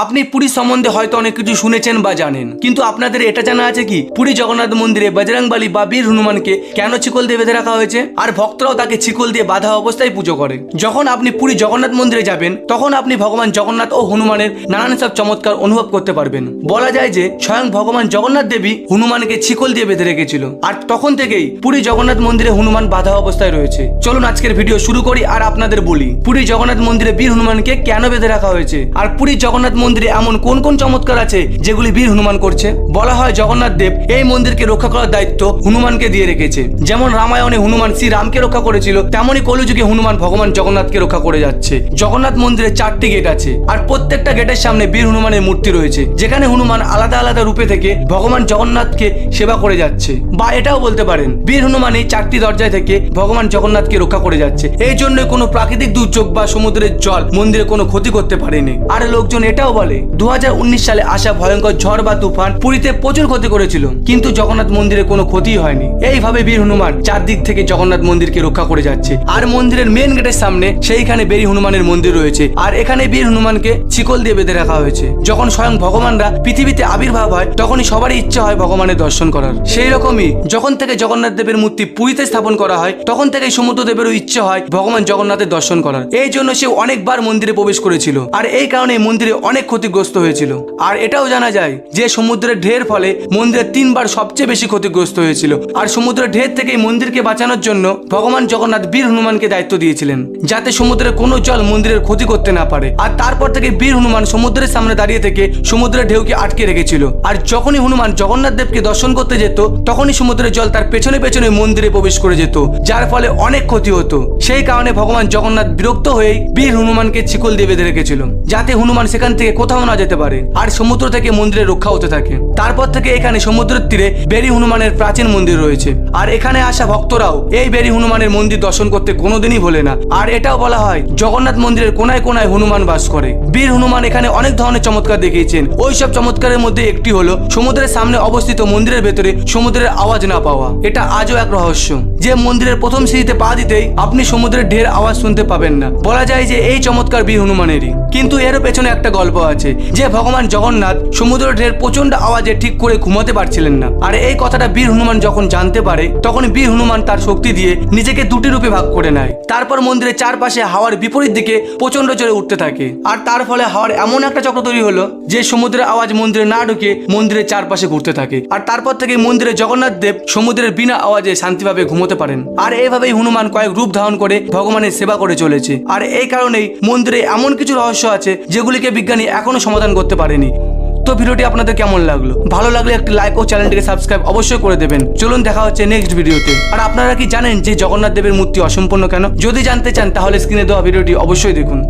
আপনি পুরী সম্বন্ধে হয়তো অনেক কিছু শুনেছেন বা জানেন, কিন্তু আপনাদের এটা জানা আছে কি পুরী জগন্নাথ মন্দিরে বজরংবলী বা বীর হনুমানকে কেন শিকল দিয়ে বেঁধে রাখা হয়েছে, আর ভক্তরাও তাকে শিকল দিয়ে বাঁধা অবস্থায় পুজো করে। যখন আপনি পুরী জগন্নাথ মন্দিরে যাবেন তখন আপনি ভগবান জগন্নাথ ও হনুমানের নানান সব চমৎকার অনুভব করতে পারবেন। বলা যায় যে স্বয়ং ভগবান জগন্নাথ দেবী হনুমানকে শিকল দিয়ে বেঁধে রেখেছিল, আর তখন থেকেই পুরী জগন্নাথ মন্দিরে হনুমান বাঁধা অবস্থায় রয়েছে। চলুন আজকের ভিডিও শুরু করি আর আপনাদের বলি পুরী জগন্নাথ মন্দিরে বীর হনুমানকে কেন বেঁধে রাখা হয়েছে, আর পুরী জগন্নাথ মন্দিরে এমন কোন কোন চমৎকার আছে যেগুলি বীর হনুমান করছে। বলা হয় জগন্নাথ দেব এই মন্দিরকে রক্ষা করার দায়িত্ব হনুমানকে দিয়ে রেখেছে। যেমন রামায়ণে হনুমান শ্রী রামকে রক্ষা করেছিল, তেমনই কলিযুগে হনুমান ভগবান জগন্নাথকে রক্ষা করে যাচ্ছে। জগন্নাথ মন্দিরে 4টি গেট আছে, আর প্রত্যেকটা গেটের সামনে বীর হনুমানের মূর্তি রয়েছে, যেখানে হনুমান আলাদা আলাদা রূপে থেকে ভগবান জগন্নাথকে সেবা করে যাচ্ছে। বা এটাও বলতে পারেন বীর হনুমান এই 4টি দরজায় থেকে ভগবান জগন্নাথকে রক্ষা করে যাচ্ছে। এই জন্য কোনো প্রাকৃতিক দুর্যোগ বা সমুদ্রের জল মন্দিরে কোনো ক্ষতি করতে পারেনি। আর লোকজন এটাও বলে 2019 সালে আসা ভয়ঙ্কর ঝড় বা তুফান পুরীতে প্রচুর ক্ষতি করেছিল, কিন্তু জগন্নাথ মন্দিরে কোনো ক্ষতি হয়নি। এইভাবে বীর হনুমান চারদিক থেকে জগন্নাথ মন্দিরকে রক্ষা করে যাচ্ছে। আর মন্দিরের মেন গেটের সামনে সেইখানে বীর হনুমানের মন্দির রয়েছে, আর এখানে বীর হনুমানকে শিকল দিয়ে বেঁধে রাখা হয়েছে। যখন স্বয়ং ভগবানরা পৃথিবীতে আবির্ভাব হয় তখনই সবারই ইচ্ছা হয় ভগবানের দর্শন করার। সেই রকমই যখন থেকে জগন্নাথ দেবের মূর্তি পুরীতে স্থাপন করা হয় তখন থেকেই সমুদ্র দেবেরও ইচ্ছে হয় ভগবান জগন্নাথের দর্শন করার। এই জন্য সে অনেকবার মন্দিরে প্রবেশ করেছিল, আর এই কারণে মন্দিরে অনেক ক্ষতিগ্রস্ত হয়েছিল। আর এটাও জানা যায় যে সমুদ্রের ঢেউর ফলে মন্দিরের 3বার সবচেয়ে বেশি ক্ষতিগ্রস্ত হয়েছিল। আর সমুদ্রের ঢেউ থেকে মন্দিরকে বাঁচানোর জন্য ভগবান জগন্নাথ বীর হনুমানকে দায়িত্ব দিয়েছিলেন যাতে সমুদ্রের কোনো জল মন্দিরের ক্ষতি করতে না পারে। আর তারপর থেকে বীর হনুমান সমুদ্রের সামনে দাঁড়িয়ে থেকে সমুদ্রের ঢেউকে আটকে রেখেছিল। আর যখনই হনুমান জগন্নাথ দেবকে দর্শন করতে যেত তখনই সমুদ্রের জল তার পেছনে পেছনে মন্দিরে প্রবেশ করে যেত, যার ফলে অনেক ক্ষতি হতো। সেই কারণে ভগবান জগন্নাথ বিরক্ত হয়েই বীর হনুমানকে শিকল দিয়ে বেঁধে রেখেছিল যাতে হনুমান সেখান থেকে কোথাও না যেতে পারে, আর সমুদ্র থেকে মন্দিরে রক্ষা হতে থাকে। তারপর থেকে এখানে সমুদ্রের তীরে বেরি হনুমানের প্রাচীন মন্দির রয়েছে, আর এখানে আসা ভক্তরাও এই বেরি হনুমানের মন্দির দর্শন করতে কোনোদিনই ভোলে না। আর এটাও বলা হয় জগন্নাথ মন্দিরের কোনায় কোনায় হনুমান বাস করে। বীর হনুমান এখানে অনেক ধরনের চমৎকার দেখিয়েছেন। ওই সব চমৎকারের মধ্যে একটি হলো সমুদ্রের সামনে অবস্থিত মন্দিরের ভেতরে সমুদ্রের আওয়াজ না পাওয়া। এটা আজও এক রহস্য যে মন্দিরের প্রথম সিঁড়িতে পা দিতেই আপনি সমুদ্রের ঢের আওয়াজ শুনতে পাবেন না। বলা যায় যে এই চমৎকার বীর হনুমানেরই, কিন্তু এর পেছনে একটা গল্প আছে যে ভগবান জগন্নাথ সমুদ্রের ঢের প্রচন্ড আওয়াজে ঠিক করে ঘুমাতে পারছিলেন না। আর এই কথাটা বীর হনুমান যখন জানতে পারে তখন বীর হনুমান তার শক্তি দিয়ে নিজেকে 2টি রূপে ভাগ করে নেয়। তারপর মন্দিরের চারপাশে হাওয়ার বিপরীত দিকে প্রচন্ড জোরে উঠতে থাকে, আর তার ফলে হাওয়ার এমন একটা চক্র তৈরি হলো যে সমুদ্রের আওয়াজ মন্দিরে না ঢুকে মন্দিরের চারপাশে ঘুরতে থাকে। আর তারপর থেকে মন্দিরে জগন্নাথ দেব সমুদ্রের বিনা আওয়াজে শান্তিভাবে ঘুমোতে পারেন। আর এইভাবেই হনুমান কয়েক রূপ ধারণ করে ভগবানের সেবা করে চলেছে। আর এই কারণেই মন্দিরে এমন কিছু রহস্য আছে যেগুলিকে বিজ্ঞানী এখনো সমাধান করতে পারেনি। তো ভিডিওটি আপনাদের কেমন লাগলো? ভালো লাগলে একটি লাইক ও চ্যানেলটিকে সাবস্ক্রাইব অবশ্যই করে দেবেন। চলুন দেখা হচ্ছে নেক্সট ভিডিওতে। আর আপনারা কি জানেন যে জগন্নাথ দেবের মূর্তি অসম্পূর্ণ কেন? যদি জানতে চান তাহলে স্ক্রিনে দেওয়া ভিডিওটি অবশ্যই দেখুন।